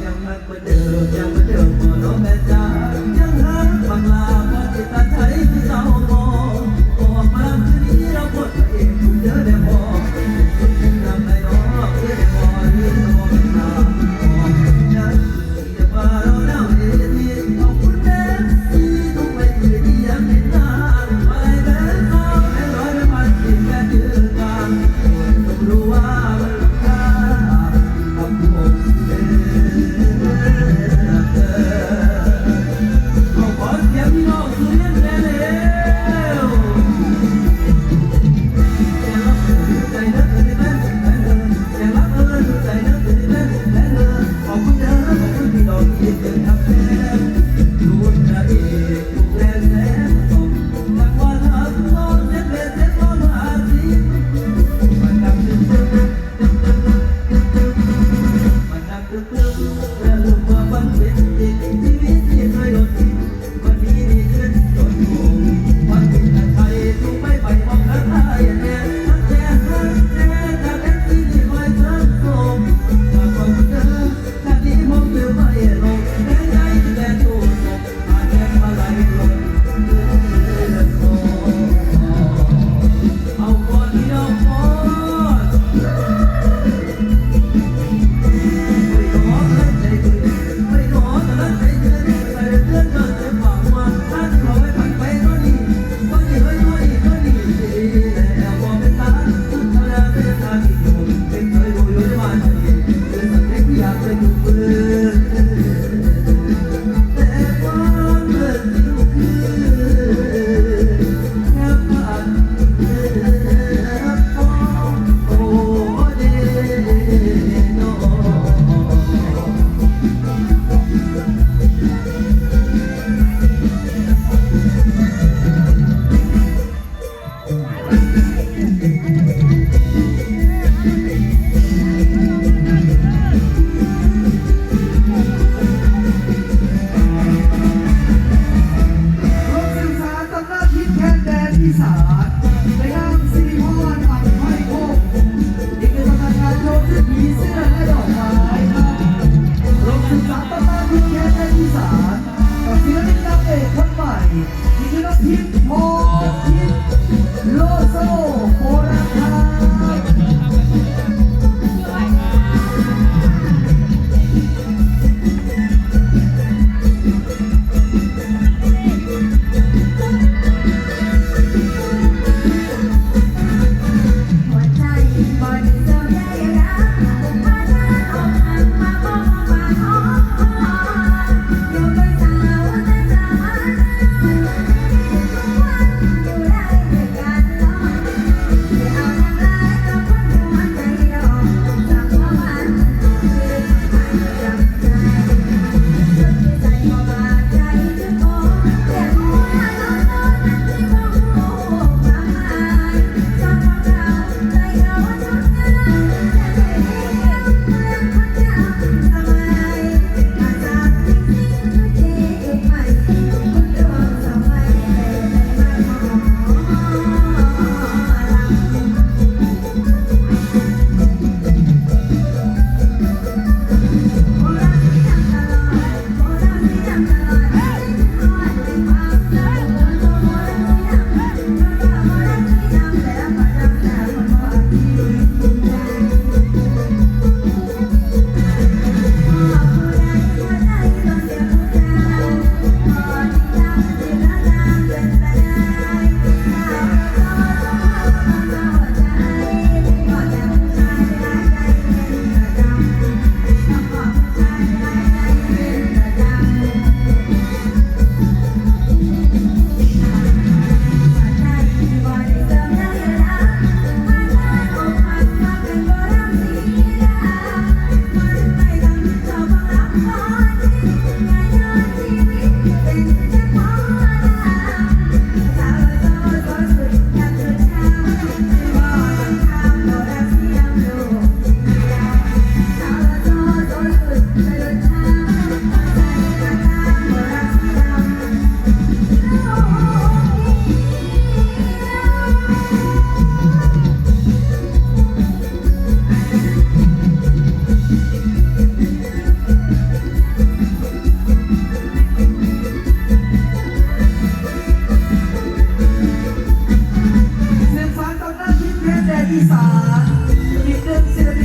ยังรักเหมือนเดิมยังเหมือนเดิมพอน้องแม่จ๋ายังหาบังลาพอจิตตาไทยที่เศร้ามองออกมาคืนนี้เราปวดเองเยอะแต่พอทำไมน้องเยอะแต่พอเรื่องน้องเป็นตาฉันจะพาเราหน้าเวทีขอบคุณแม่ที่ทุกเวทีที่ยังเห็นหน้าอะไรแม้ซ้อแม้ร้อยแม้พันที่แค่เจอกันต้องรู้ว่ามันค่า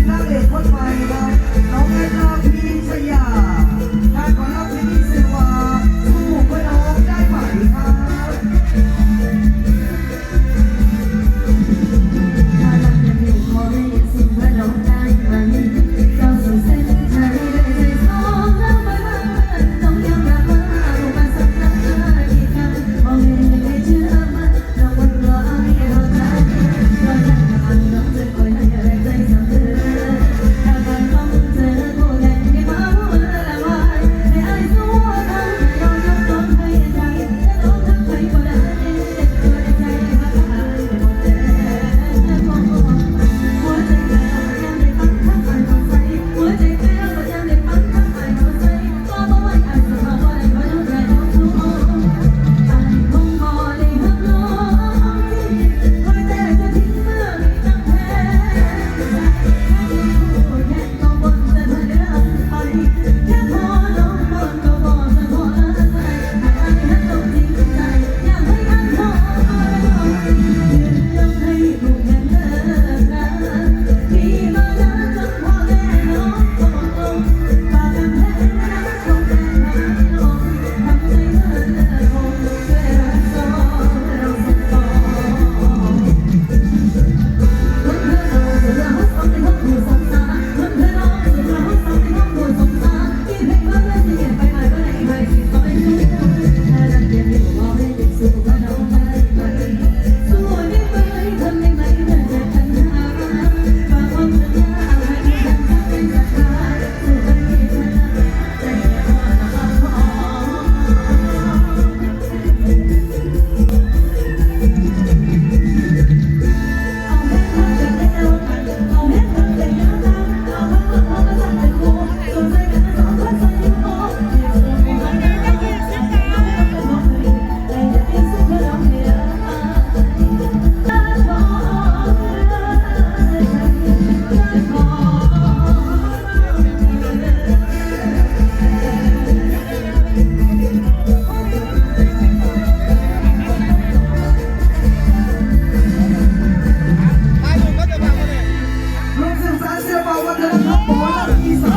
นางเอกคนใหม่ครับน้องแอนนาพีชยาการขอรับที่นี่เสวาสู้เพื่อน้องได้ไหมครับ ถ้ารักยังอยู่ขอให้ยังสู้เพื่อน้องได้ไหมเราสู่เส้นทางด้วยใจสองเราไปบ้านต้องยอมรับว่าเรามาสักนาทีกันมองเห็นไม่เชื่อมันน้องวันรอให้เราใจรอจังหวะน้องจะคอยให้แรงใจเสมอถ้าการต้องเจอผู้ใดที่มาพูดละวายให้ไอ้สู้ทำเรายกน้องให้ใจและน้องทำให้ก็ได้ตัวในใจมาหายหมดแล้วหัวใจแพ้ยังได้ฟังทั้งอ่านหัวใจหัวใจแพ้ก็ยังได้ฟังทั้งอ่านหัวใจก็บอกว่าอ่านสมาว่าได้ก็ต้องได้น้องรู้อ่านคงพอได้หักล้อที่คอยแต่จะทิ้งเมื่อมีน้ำแพ้ผู้แทนก็บ่นจะเดินไปแค่พอน้องบ่นก็บอกจะขอละใจให้อายหักต้องจริงใจอยากให้อันพอยืนยันให้ผู้แทนเลิกกันที่มานานจนพ่อแม่น้องตกลงฝากกันแทนนะคงแต่หายลงทำใจเธอเลิกคงช่วยรักษาเราสักก่อน เพื่อนเราสุดเราสองในห้องผู้สงสารเพื่อนเราสุดเราสองในห้องผู้สงสารที่เพลงว่าเพื่อนที่เห็นไปมาก็ได้ให้ที่คอยดูถ้ารักยังอยู่ว่าให้เด็กสู้ก็น้องได้ไหมสู้ได้ไหมทำได้ไหมเพื่อนจะทันหาฝากความสัญญาให้ที่ฉันทำเป็นสักครั้งสู้ไปให้ชนะใจอ่อนละขอ เอาแม่ทำเป็นได้เอาเอาแม่ทำเป็นยาตาเอาพักเอามาทำเป็นโค้งสนใจกันสองคนใส่ยูโน่เดี๋ยวจะมีวันไหนก็ยิ่งสักการเอาเป็นของใครแต่จะเป็นสุขเพื่อเราไม่ได้ขอโรงศึกษาศิลปวัฒนธรรมหมอลำอีสาน